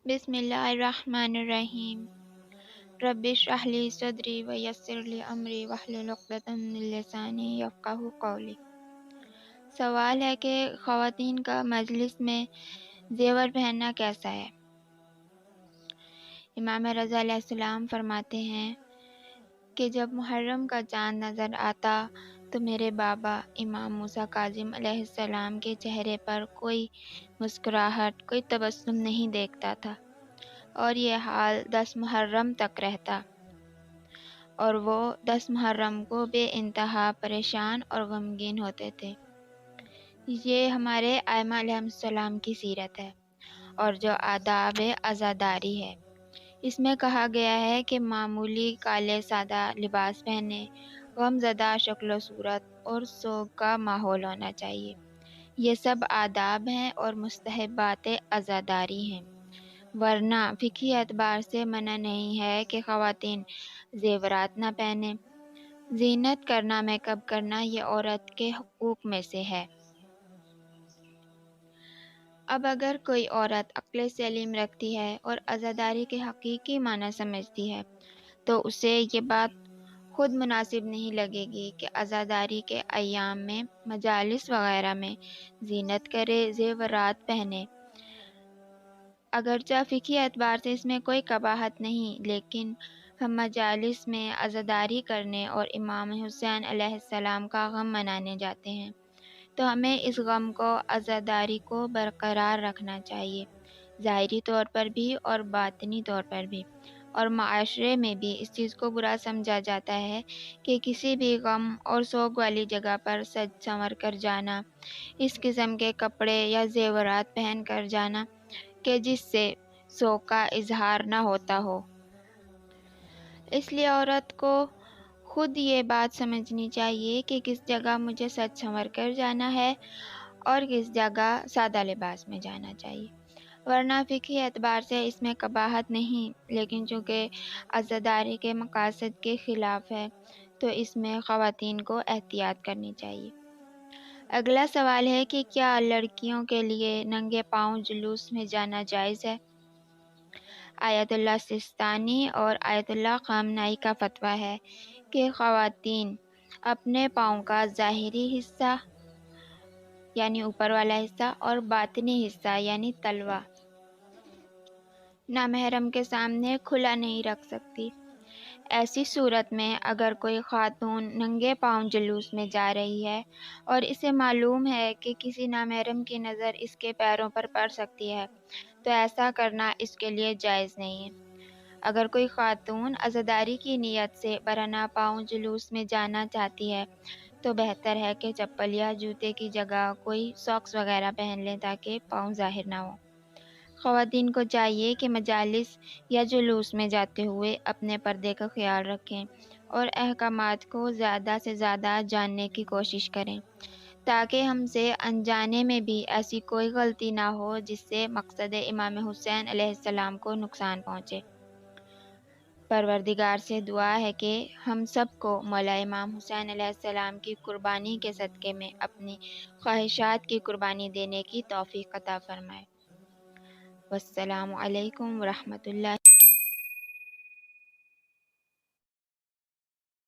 بسم اللہ الرحمن الرحیم۔ رب اشرح لی صدری ویسر لی امری واحلل عقدۃ من لسانی یفقہوا قولی۔ سوال ہے کہ خواتین کا مجلس میں زیور پہننا کیسا ہے؟ امام رضا علیہ السلام فرماتے ہیں کہ جب محرم کا چاند نظر آتا تو میرے بابا امام موسیٰ کاظم علیہ السلام کے چہرے پر کوئی مسکراہٹ، کوئی تبسم نہیں دیکھتا تھا، اور یہ حال 10 محرم تک رہتا، اور وہ 10 محرم کو بے انتہا پریشان اور غمگین ہوتے تھے۔ یہ ہمارے ائمہ علیہ السلام کی سیرت ہے، اور جو آداب عزاداری ہے، اس میں کہا گیا ہے کہ معمولی کالے سادہ لباس پہنے، غم زدہ شکل و صورت اور سوگ کا ماحول ہونا چاہیے۔ یہ سب آداب ہیں اور مستحبات عزاداری ہیں، ورنہ فقہی اعتبار سے منع نہیں ہے کہ خواتین زیورات نہ پہنیں۔ زینت کرنا، میک اپ کرنا یہ عورت کے حقوق میں سے ہے۔ اب اگر کوئی عورت عقل سلیم رکھتی ہے اور عزاداری کے حقیقی معنی سمجھتی ہے تو اسے یہ بات خود مناسب نہیں لگے گی کہ عزاداری کے ایام میں مجالس وغیرہ میں زینت کرے، زیورات پہنے۔ اگرچہ فقہی اعتبار سے اس میں کوئی قباحت نہیں، لیکن ہم مجالس میں عزاداری کرنے اور امام حسین علیہ السلام کا غم منانے جاتے ہیں، تو ہمیں اس غم کو، عزاداری کو برقرار رکھنا چاہیے، ظاہری طور پر بھی اور باطنی طور پر بھی۔ اور معاشرے میں بھی اس چیز کو برا سمجھا جاتا ہے کہ کسی بھی غم اور سوگ والی جگہ پر سج سنور کر جانا، اس قسم کے کپڑے یا زیورات پہن کر جانا کہ جس سے سوگ کا اظہار نہ ہوتا ہو۔ اس لیے عورت کو خود یہ بات سمجھنی چاہیے کہ کس جگہ مجھے سج سنور کر جانا ہے اور کس جگہ سادہ لباس میں جانا چاہیے، ورنہ فقہی اعتبار سے اس میں قباحت نہیں، لیکن چونکہ عزاداری کے مقاصد کے خلاف ہے تو اس میں خواتین کو احتیاط کرنی چاہیے۔ اگلا سوال ہے کہ کیا لڑکیوں کے لیے ننگے پاؤں جلوس میں جانا جائز ہے؟ آیت اللہ سستانی اور آیت اللہ خامنائی کا فتویٰ ہے کہ خواتین اپنے پاؤں کا ظاہری حصہ یعنی اوپر والا حصہ اور باطنی حصہ یعنی تلوا نامحرم کے سامنے کھلا نہیں رکھ سکتی۔ ایسی صورت میں اگر کوئی خاتون ننگے پاؤں جلوس میں جا رہی ہے اور اسے معلوم ہے کہ کسی نامحرم کی نظر اس کے پیروں پر پڑ سکتی ہے تو ایسا کرنا اس کے لیے جائز نہیں ہے۔ اگر کوئی خاتون عزاداری کی نیت سے برہنہ پاؤں جلوس میں جانا چاہتی ہے تو بہتر ہے کہ چپل یا جوتے کی جگہ کوئی ساکس وغیرہ پہن لیں تاکہ پاؤں ظاہر نہ ہوں۔ خواتین کو چاہیے کہ مجالس یا جلوس میں جاتے ہوئے اپنے پردے کا خیال رکھیں اور احکامات کو زیادہ سے زیادہ جاننے کی کوشش کریں تاکہ ہم سے انجانے میں بھی ایسی کوئی غلطی نہ ہو جس سے مقصد امام حسین علیہ السلام کو نقصان پہنچے۔ پروردگار سے دعا ہے کہ ہم سب کو مولا امام حسین علیہ السلام کی قربانی کے صدقے میں اپنی خواہشات کی قربانی دینے کی توفیق عطا فرمائے۔ والسلام علیکم ورحمۃ اللہ